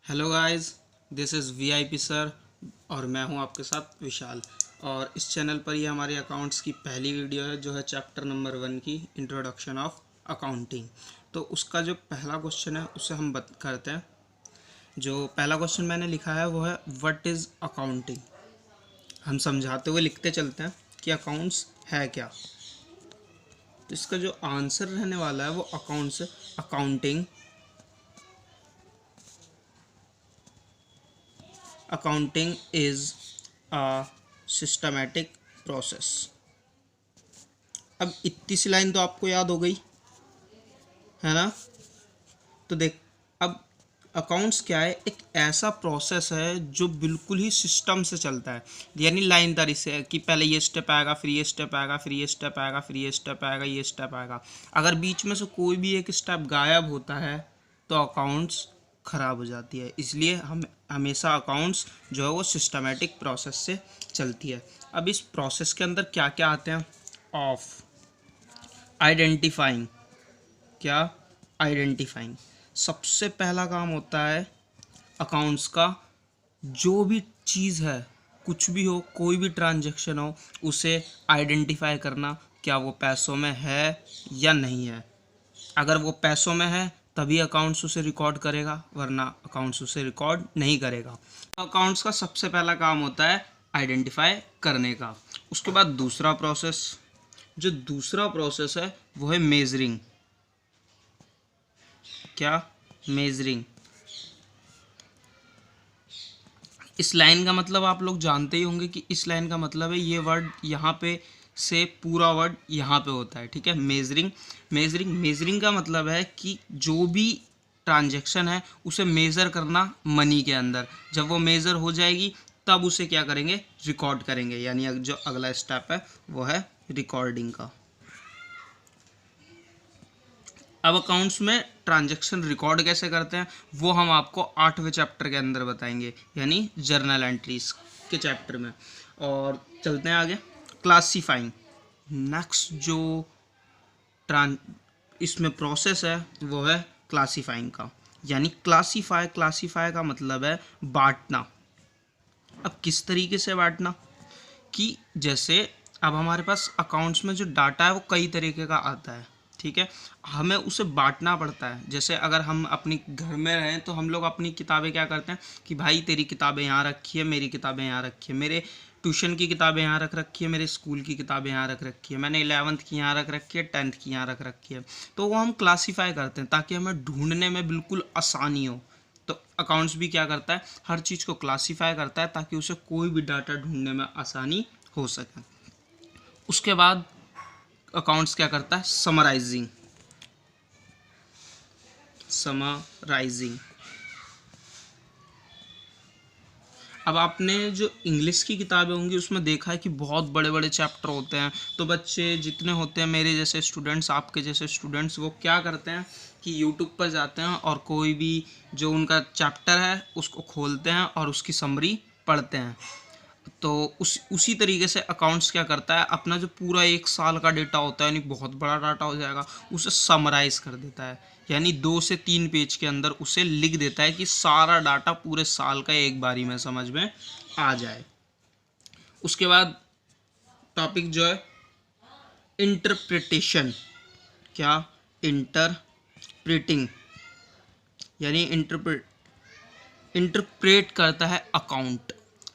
Hello guys, this is VIP sir और मैं हूं आपके साथ विशाल। और इस चैनल पर ये हमारे अकाउंट्स की पहली वीडियो है जो है चैप्टर नंबर 1 की इंट्रोडक्शन ऑफ अकाउंटिंग। तो उसका जो पहला क्वेश्चन है उसे हम करते हैं। जो पहला क्वेश्चन मैंने लिखा है वो है व्हाट इज़ अकाउंटिंग। हम समझाते हुए लिखते चलते हैं कि अकाउंट्स है क्या। तो इसका जो आंसर रहने वाला है वो accounts accounting accounting is a systematic process. अब इतनी सी लाइन तो आपको याद हो गई है ना। तो देख, अब अकाउंट्स क्या है, एक ऐसा प्रोसेस है जो बिल्कुल ही सिस्टम से चलता है। यानी लाइन तरी से है कि पहले ये स्टेप आएगा, फिर ये स्टेप आएगा, फिर ये स्टेप आएगा, फिर ये स्टेप आएगा, ये स्टेप आएगा। अगर बीच में से कोई भी एक स्टेप गायब होता है तो अकाउंट्स ख़राब हो जाती है। इसलिए हम हमेशा अकाउंट्स जो है वो सिस्टमेटिक प्रोसेस से चलती है। अब इस प्रोसेस के अंदर क्या क्या आते हैं? Of identifying. क्या? आइडेंटिफाइंग। सबसे पहला काम होता है अकाउंट्स का, जो भी चीज़ है, कुछ भी हो, कोई भी ट्रांजैक्शन हो, उसे आइडेंटिफाई करना, क्या वो पैसों में है या नहीं है। अगर वो पैसों में है तभी अकाउंट्स उसे रिकॉर्ड करेगा, वरना अकाउंट्स उसे रिकॉर्ड नहीं करेगा। तो अकाउंट्स का सबसे पहला काम होता है आइडेंटिफाई करने का। उसके बाद दूसरा प्रोसेस, जो दूसरा प्रोसेस है वो है मेजरिंग। क्या? मेजरिंग। इस लाइन का मतलब आप लोग जानते ही होंगे कि इस लाइन का मतलब है ये वर्ड यहाँ पे से पूरा वर्ड यहाँ पे होता है। ठीक है, मेजरिंग। मेजरिंग का मतलब है कि जो भी ट्रांजैक्शन है उसे मेज़र करना मनी के अंदर। जब वो मेज़र हो जाएगी तब उसे क्या करेंगे? रिकॉर्ड करेंगे। यानी जो अगला स्टेप है वो है रिकॉर्डिंग का। अब अकाउंट्स में ट्रांजैक्शन रिकॉर्ड कैसे करते हैं वो हम आपको 8वें चैप्टर के अंदर बताएंगे, यानी जर्नल एंट्रीज के चैप्टर में। और चलते हैं आगे। क्लासीफाइंग। नेक्स्ट जो ट्रां इसमें प्रोसेस है वो है क्लासीफाइंग का। यानी क्लासीफाई का मतलब है बांटना। अब किस तरीके से बांटना कि जैसे अब हमारे पास अकाउंट्स में जो डाटा है वो कई तरीके का आता है। ठीक है, हमें उसे बांटना पड़ता है। जैसे अगर हम अपनी घर में रहें तो हम लोग अपनी किताबें क्या करते हैं कि भाई तेरी किताबें यहाँ रखी है, मेरी किताबें यहाँ रखी है, मेरे ट्यूशन की किताबें यहाँ रख रखी है, मेरे स्कूल की किताबें यहाँ रख रखी है, मैंने 11th की यहाँ रख रखी है, 10th की यहाँ रख रखी है। तो वो हम क्लासीफाई करते हैं ताकि हमें ढूंढने में बिल्कुल आसानी हो। तो अकाउंट्स भी क्या करता है, हर चीज़ को क्लासीफाई करता है ताकि उसे कोई भी डाटा ढूंढने में आसानी हो सके। उसके बाद अकाउंट्स क्या करता है? समराइजिंग। समराइजिंग। अब आपने जो इंग्लिश की किताबें होंगी उसमें देखा है कि बहुत बड़े बड़े चैप्टर होते हैं। तो बच्चे जितने होते हैं, मेरे जैसे स्टूडेंट्स, आपके जैसे स्टूडेंट्स, वो क्या करते हैं कि यूट्यूब पर जाते हैं और कोई भी जो उनका चैप्टर है उसको खोलते हैं और उसकी समरी पढ़ते हैं। तो उसी तरीके से अकाउंट्स क्या करता है, अपना जो पूरा 1 साल का डेटा होता है, यानी बहुत बड़ा डाटा हो जाएगा, उसे समराइज़ कर देता है। यानी 2 से 3 पेज के अंदर उसे लिख देता है कि सारा डाटा पूरे साल का एक बारी में समझ में आ जाए। उसके बाद टॉपिक जो है इंटरप्रिटेशन। क्या? इंटरप्रिटिंग। यानी इंटरप्रेट करता है अकाउंट।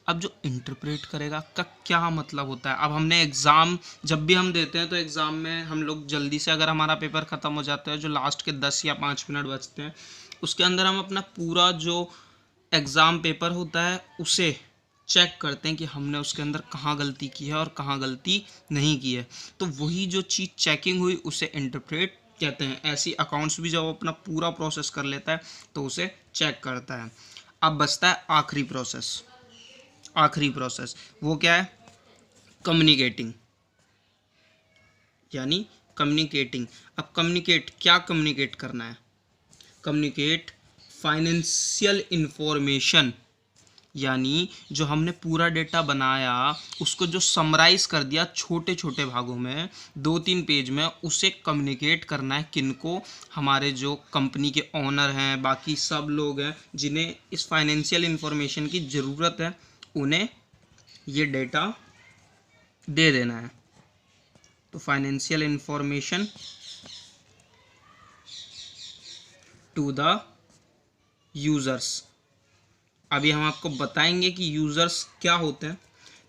अब जो इंटरप्रेट करेगा का क्या मतलब होता है? अब हमने एग्ज़ाम जब भी हम देते हैं तो एग्ज़ाम में हम लोग जल्दी से, अगर हमारा पेपर ख़त्म हो जाता है, जो लास्ट के 10 या 5 मिनट बचते हैं, उसके अंदर हम अपना पूरा जो एग्ज़ाम पेपर होता है उसे चेक करते हैं कि हमने उसके अंदर कहाँ गलती की है और कहाँ गलती नहीं की है। तो वही जो चीज़ चेकिंग हुई उसे इंटरप्रेट कहते हैं। ऐसी अकाउंट्स भी जब अपना पूरा प्रोसेस कर लेता है तो उसे चेक करता है। अब बचता है आखिरी प्रोसेस। आखिरी प्रोसेस वो क्या है? कम्युनिकेटिंग। यानी कम्युनिकेटिंग। अब कम्युनिकेट, क्या कम्युनिकेट करना है? कम्युनिकेट फाइनेंशियल इंफॉर्मेशन यानी जो हमने पूरा डेटा बनाया उसको जो समराइज़ कर दिया छोटे छोटे भागों में 2-3 पेज में, उसे कम्युनिकेट करना है किनको, हमारे जो कंपनी के ओनर हैं, बाकी सब लोग हैं जिन्हें इस फाइनेंशियल इंफॉर्मेशन की ज़रूरत है, उन्हें ये डेटा दे देना है। तो financial information to the users. अभी हम आपको बताएंगे कि यूज़र्स क्या होते हैं,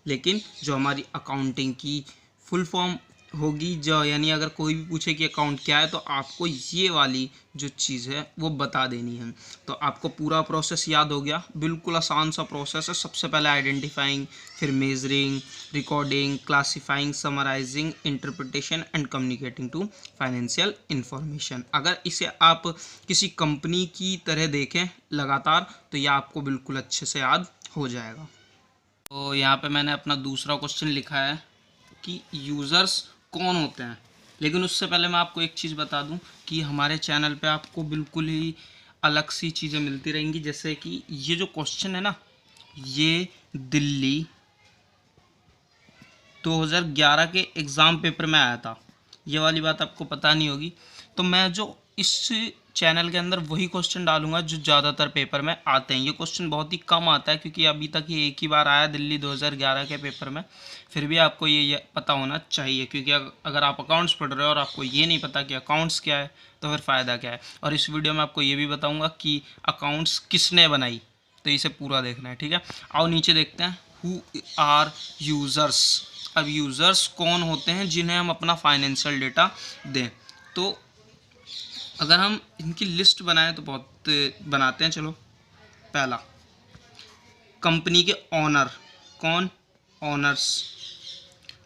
लेकिन जो हमारी अकाउंटिंग की फुल फॉर्म होगी, जो यानी अगर कोई भी पूछे कि अकाउंट क्या है तो आपको ये वाली जो चीज़ है वो बता देनी है। तो आपको पूरा प्रोसेस याद हो गया, बिल्कुल आसान सा प्रोसेस है। सबसे पहले आइडेंटिफाइंग, फिर measuring, recording, classifying, summarising, interpretation and communicating to financial information. अगर इसे आप किसी कंपनी की तरह देखें लगातार तो यह आपको बिल्कुल अच्छे से याद हो जाएगा। तो यहाँ पे मैंने अपना दूसरा क्वेश्चन लिखा है कि यूज़र्स कौन होते हैं, लेकिन उससे पहले मैं आपको एक चीज़ बता दूं कि हमारे चैनल पे आपको बिल्कुल ही अलग सी चीज़ें मिलती रहेंगी। जैसे कि ये जो क्वेश्चन है ना, ये दिल्ली 2011 के एग्ज़ाम पेपर में आया था, ये वाली बात आपको पता नहीं होगी। तो मैं जो इस चैनल के अंदर वही क्वेश्चन डालूंगा जो ज़्यादातर पेपर में आते हैं। ये क्वेश्चन बहुत ही कम आता है क्योंकि अभी तक ये एक ही बार आया दिल्ली 2011 के पेपर में। फिर भी आपको ये पता होना चाहिए, क्योंकि अगर आप अकाउंट्स पढ़ रहे हो और आपको ये नहीं पता कि अकाउंट्स क्या है तो फिर फ़ायदा क्या है। और इस वीडियो में आपको ये भी बताऊँगा कि अकाउंट्स किसने बनाई, तो इसे पूरा देखना है, ठीक है। आओ नीचे देखते हैं, हु आर यूज़र्स। अब यूज़र्स कौन होते हैं जिन्हें हम अपना फाइनेंशियल डेटा दें। तो अगर हम इनकी लिस्ट बनाएं तो बहुत बनाते हैं। चलो, पहला कंपनी के ओनर। कौन? ओनर्स।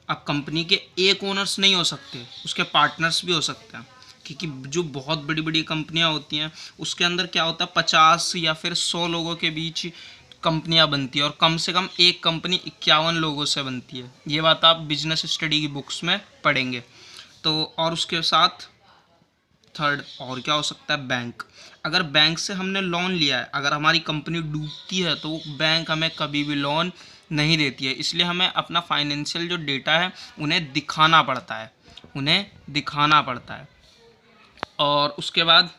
अब कंपनी के एक ओनर्स नहीं हो सकते, उसके पार्टनर्स भी हो सकते हैं, क्योंकि जो बहुत बड़ी बड़ी कंपनियां होती हैं उसके अंदर क्या होता है 50 या फिर 100 लोगों के बीच कंपनियां बनती है, और कम से कम एक कंपनी 51 लोगों से बनती है। ये बात आप बिजनेस स्टडी की बुक्स में पढ़ेंगे। तो और उसके साथ थर्ड और क्या हो सकता है? बैंक। अगर बैंक से हमने लोन लिया है, अगर हमारी कंपनी डूबती है तो बैंक हमें कभी भी लोन नहीं देती है, इसलिए हमें अपना फाइनेंशियल जो डेटा है उन्हें दिखाना पड़ता है, उन्हें दिखाना पड़ता है। और उसके बाद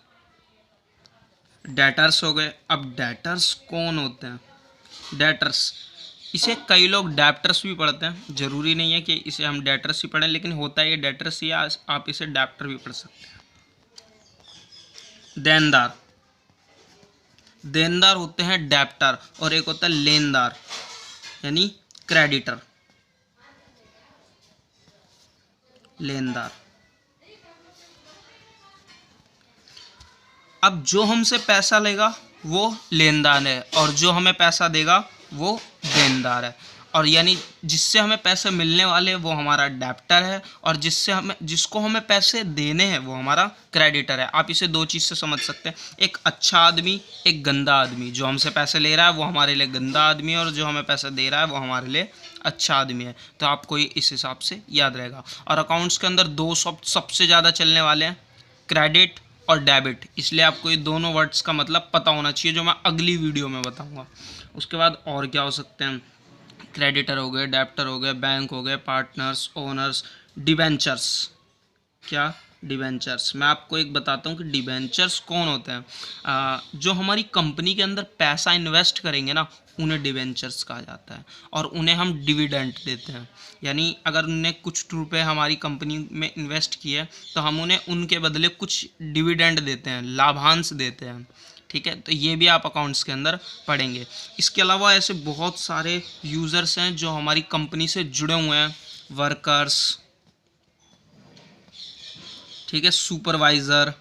डेटर्स हो गए। अब डेटर्स कौन होते हैं? डेटर्स, इसे कई लोग डेप्टर्स भी पढ़ते हैं, ज़रूरी नहीं है कि इसे हम डेटर्स ही पढ़ें, लेकिन होता है ये डेटर्स, या आप इसे डेप्टर भी पढ़ सकते हैं। देनदार। देनदार होते हैं डेप्टर, और एक होता है लेनदार यानी क्रेडिटर। लेनदार। अब जो हमसे पैसा लेगा वो लेनदार है, और जो हमें पैसा देगा वो देनदार है। और यानी जिससे हमें पैसे मिलने वाले वो हमारा डेप्टर है, और जिसको हमें पैसे देने हैं वो हमारा क्रेडिटर है। आप इसे दो चीज़ से समझ सकते हैं, एक अच्छा आदमी, एक गंदा आदमी। जो हमसे पैसे ले रहा है वो हमारे लिए गंदा आदमी है, और जो हमें पैसे दे रहा है वो हमारे लिए अच्छा आदमी है। तो आपको ये इस हिसाब से याद रहेगा। और अकाउंट्स के अंदर दो शब्द सबसे ज़्यादा चलने वाले हैं, क्रेडिट और डेबिट, इसलिए आपको ये दोनों वर्ड्स का मतलब पता होना चाहिए, जो मैं अगली वीडियो में बताऊंगा। उसके बाद और क्या हो सकते हैं? क्रेडिटर हो गए, डेप्टर हो गए, बैंक हो गए, पार्टनर्स, ओनर्स, डिबेंचर्स। क्या? डिबेंचर्स। मैं आपको एक बताता हूँ कि डिबेंचर्स कौन होते हैं। जो हमारी कंपनी के अंदर पैसा इन्वेस्ट करेंगे ना, उन्हें डिबेंचर्स कहा जाता है, और उन्हें हम डिविडेंड देते हैं। यानी अगर उन्हें कुछ रुपए हमारी कंपनी में इन्वेस्ट किए तो हम उन्हें उनके बदले कुछ डिविडेंड देते हैं, लाभांश देते हैं, ठीक है। तो ये भी आप अकाउंट्स के अंदर पढ़ेंगे। इसके अलावा ऐसे बहुत सारे यूज़र्स हैं जो हमारी कंपनी से जुड़े हुए हैं, वर्कर्स, ठीक है, सुपरवाइज़र,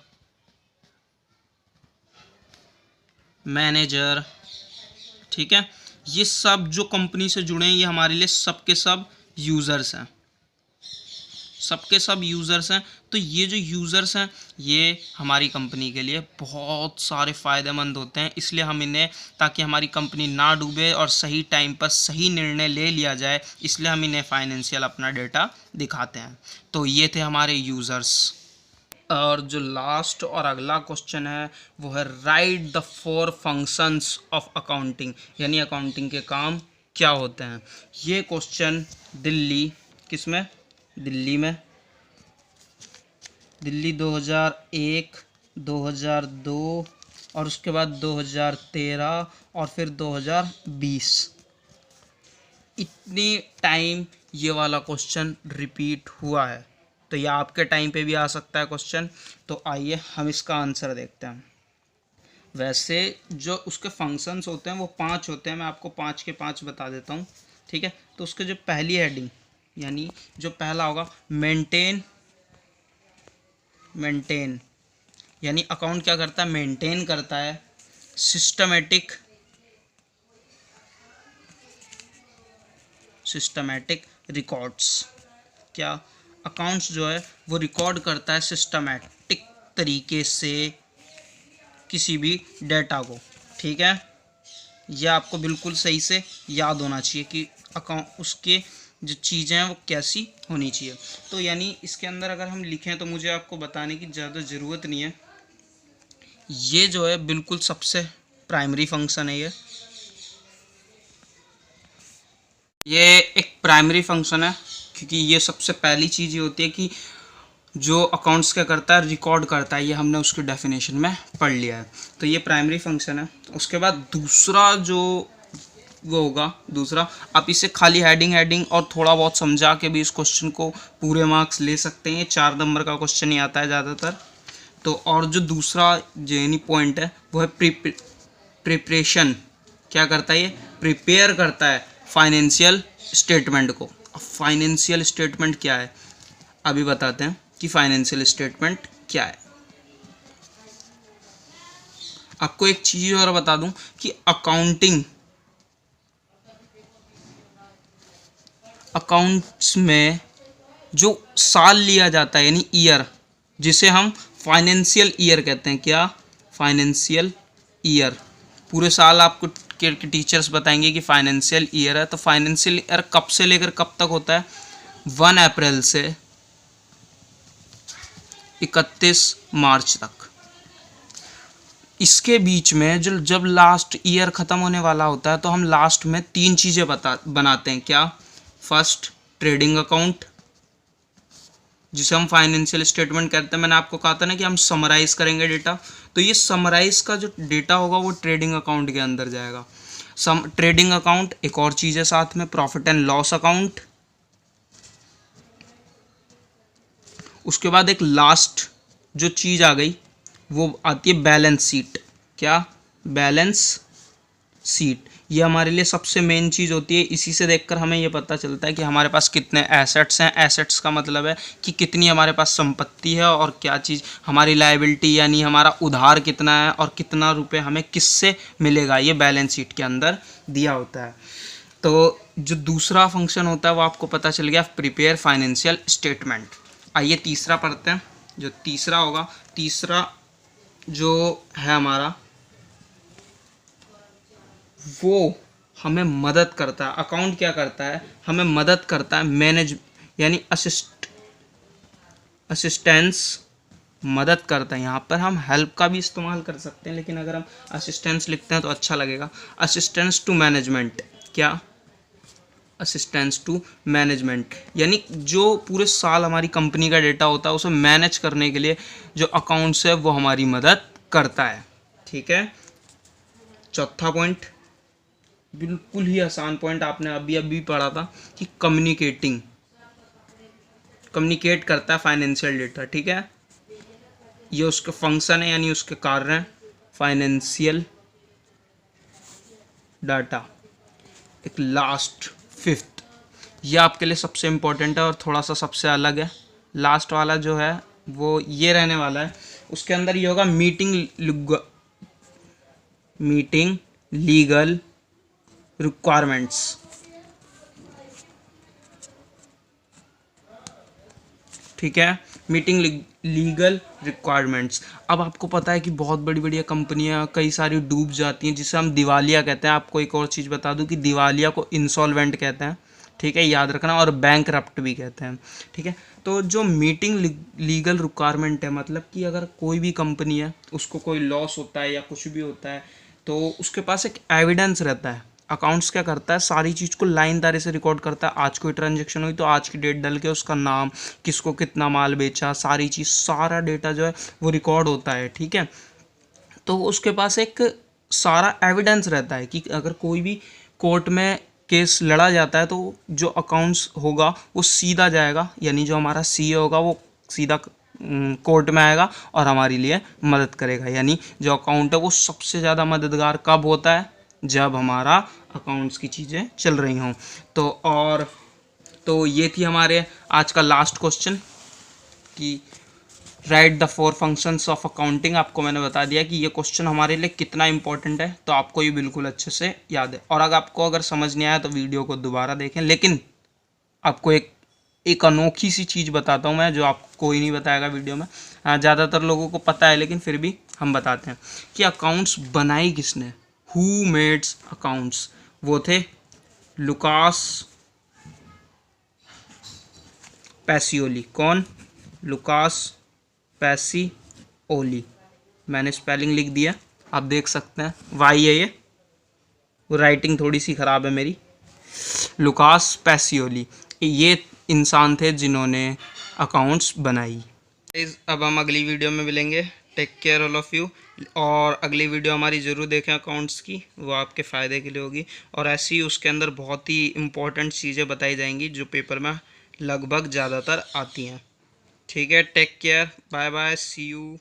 मैनेजर, ठीक है। ये सब जो कंपनी से जुड़े हैं ये हमारे लिए सब के सब यूज़र्स हैं, सबके सब यूज़र्स हैं। तो ये जो यूज़र्स हैं ये हमारी कंपनी के लिए बहुत सारे फ़ायदेमंद होते हैं, इसलिए हम इन्हें, ताकि हमारी कंपनी ना डूबे और सही टाइम पर सही निर्णय ले लिया जाए, इसलिए हम इन्हें फाइनेंशियल अपना डेटा दिखाते हैं। तो ये थे हमारे यूज़र्स। और जो लास्ट और अगला क्वेश्चन है वो है right the 4 functions of accounting, यानी अकाउंटिंग के काम क्या होते हैं। ये क्वेश्चन दिल्ली 2001, 2002 और उसके बाद 2013 और फिर 2020, इतनी टाइम ये वाला क्वेश्चन रिपीट हुआ है। तो ये आपके टाइम पे भी आ सकता है क्वेश्चन। तो आइए हम इसका आंसर देखते हैं। वैसे जो उसके फंक्शंस होते हैं वो 5 होते हैं, मैं आपको 5 के 5 बता देता हूँ, ठीक है। तो उसके जो पहली हेडिंग, यानी जो पहला होगा मेंटेन, यानी अकाउंट क्या करता है, मेंटेन करता है। सिस्टमैटिक रिकॉर्ड्स, क्या अकाउंट्स जो है वो रिकॉर्ड करता है सिस्टमैटिक तरीके से किसी भी डेटा को, ठीक है। यह आपको बिल्कुल सही से याद होना चाहिए कि अकाउंट उसके जो चीज़ें हैं वो कैसी होनी चाहिए। तो यानी इसके अंदर अगर हम लिखें तो मुझे आपको बताने की ज़्यादा ज़रूरत नहीं है। ये जो है बिल्कुल सबसे प्राइमरी फंक्शन है। ये एक प्राइमरी फंक्शन है क्योंकि ये सबसे पहली चीज़ ये होती है कि जो अकाउंट्स क्या करता है, रिकॉर्ड करता है। ये हमने उसकी डेफिनेशन में पढ़ लिया है। तो ये प्राइमरी फंक्शन है। उसके बाद दूसरा जो वो होगा, दूसरा आप इसे खाली हेडिंग और थोड़ा बहुत समझा के भी इस क्वेश्चन को पूरे मार्क्स ले सकते हैं। 4 नंबर का क्वेश्चन ही आता है ज़्यादातर। तो और जो दूसरा यानी पॉइंट है वो है प्रिपरेशन। क्या करता है, ये प्रिपेयर करता है फाइनेंशियल स्टेटमेंट को। अब फाइनेंशियल स्टेटमेंट क्या है अभी बताते हैं कि फाइनेंशियल स्टेटमेंट क्या है। आपको एक चीज़ और बता दूं कि अकाउंट्स में जो साल लिया जाता है यानी ईयर, जिसे हम फाइनेंशियल ईयर कहते हैं। क्या, फाइनेंशियल ईयर। पूरे साल आपको के टीचर्स बताएंगे कि फाइनेंशियल ईयर है। तो फाइनेंशियल ईयर कब से लेकर कब तक होता है, 1 अप्रैल से 31 मार्च तक। इसके बीच में जब लास्ट ईयर ख़त्म होने वाला होता है तो हम लास्ट में 3 चीज़ें बनाते हैं। क्या, फर्स्ट ट्रेडिंग अकाउंट, जिसे हम फाइनेंशियल स्टेटमेंट कहते हैं। मैंने आपको कहा था ना कि हम समराइज़ करेंगे डेटा। तो ये समराइज़ का जो डेटा होगा वो ट्रेडिंग अकाउंट के अंदर जाएगा। ट्रेडिंग अकाउंट, एक और चीज़ है साथ में, प्रॉफिट एंड लॉस अकाउंट। उसके बाद एक लास्ट जो चीज़ आ गई वो आती है बैलेंस शीट। क्या, बैलेंस शीट। ये हमारे लिए सबसे मेन चीज़ होती है। इसी से देखकर हमें ये पता चलता है कि हमारे पास कितने एसेट्स हैं। एसेट्स का मतलब है कि कितनी हमारे पास संपत्ति है और क्या चीज़ हमारी लायबिलिटी, यानी हमारा उधार कितना है और कितना रुपए हमें किससे मिलेगा, ये बैलेंस शीट के अंदर दिया होता है। तो जो दूसरा फंक्शन होता है वो आपको पता चल गया, प्रिपेयर फाइनेंशियल स्टेटमेंट। आइए तीसरा पढ़ते हैं। जो तीसरा होगा, तीसरा जो है हमारा, वो हमें मदद करता है। अकाउंट क्या करता है, हमें मदद करता है मैनेज, यानी असिस्टेंस मदद करता है। यहाँ पर हम हेल्प का भी इस्तेमाल कर सकते हैं, लेकिन अगर हम असिस्टेंस लिखते हैं तो अच्छा लगेगा। Assistance to management. क्या, असिस्टेंस टू मैनेजमेंट, यानी जो पूरे साल हमारी कंपनी का डेटा होता है उसे मैनेज करने के लिए जो अकाउंट्स है वो हमारी मदद करता है, ठीक है। चौथा पॉइंट, बिल्कुल ही आसान पॉइंट, आपने अभी पढ़ा था कि कम्युनिकेट करता है फाइनेंशियल डेटा, ठीक है। ये उसके फंक्शन है, यानी उसके कार्य हैं, फाइनेंशियल डाटा। एक लास्ट 5th, ये आपके लिए सबसे इम्पोर्टेंट है और थोड़ा सा सबसे अलग है। लास्ट वाला जो है वो ये रहने वाला है। उसके अंदर ये होगा मीटिंग लीगल रिक्वायरमेंट्स। ठीक है, मीटिंग लीगल रिक्वायरमेंट्स। अब आपको पता है कि बहुत बड़ी बड़ी कंपनियां कई सारी डूब जाती हैं, जिसे हम दिवालिया कहते हैं। आपको एक और चीज़ बता दूं कि दिवालिया को इंसॉल्वेंट कहते हैं, ठीक है, याद रखना, और बैंकरप्ट भी कहते हैं, ठीक है। तो जो मीटिंग लीगल रिक्वायरमेंट है, मतलब कि अगर कोई भी कंपनी है उसको कोई लॉस होता है या कुछ भी होता है तो उसके पास एक एविडेंस रहता है। अकाउंट्स क्या करता है, सारी चीज़ को लाइन दारे से रिकॉर्ड करता है। आज कोई ट्रांजेक्शन हुई तो आज की डेट डाल के उसका नाम, किसको कितना माल बेचा, सारी चीज़, सारा डेटा जो है वो रिकॉर्ड होता है, ठीक है। तो उसके पास एक सारा एविडेंस रहता है कि अगर कोई भी कोर्ट में केस लड़ा जाता है तो जो अकाउंट्स होगा वो सीधा जाएगा, यानी जो हमारा सीए होगा वो सीधा कोर्ट में आएगा और हमारे लिए मदद करेगा। यानी जो अकाउंट है वो सबसे ज़्यादा मददगार कब होता है, जब हमारा अकाउंट्स की चीज़ें चल रही हों। तो ये थी हमारे आज का लास्ट क्वेश्चन कि right the 4 functions of accounting. आपको मैंने बता दिया कि ये क्वेश्चन हमारे लिए कितना इंपॉर्टेंट है, तो आपको ये बिल्कुल अच्छे से याद है। और अगर समझ नहीं आया तो वीडियो को दोबारा देखें। लेकिन आपको एक अनोखी सी चीज़ बताता हूँ मैं, जो आपको कोई नहीं बताएगा वीडियो में। ज़्यादातर लोगों को पता है लेकिन फिर भी हम बताते हैं कि अकाउंट्स बनाई किसने, हु मेड्स अकाउंट्स। वो थे लुकास पैसियोली। कौन? Lucas Pacioli. मैंने स्पेलिंग लिख दिया, आप देख सकते हैं, वाई है ये, वो राइटिंग थोड़ी सी ख़राब है मेरी। लुकास पैसियोली ये इंसान थे जिन्होंने अकाउंट्स बनाई। अब हम अगली वीडियो में मिलेंगे। Take care all of you. और अगली वीडियो हमारी ज़रूर देखें अकाउंट्स की, वो आपके फ़ायदे के लिए होगी। और ऐसी ही उसके अंदर बहुत ही इम्पोर्टेंट चीज़ें बताई जाएंगी जो पेपर में लगभग ज़्यादातर आती हैं। ठीक है, take care, bye bye, see you.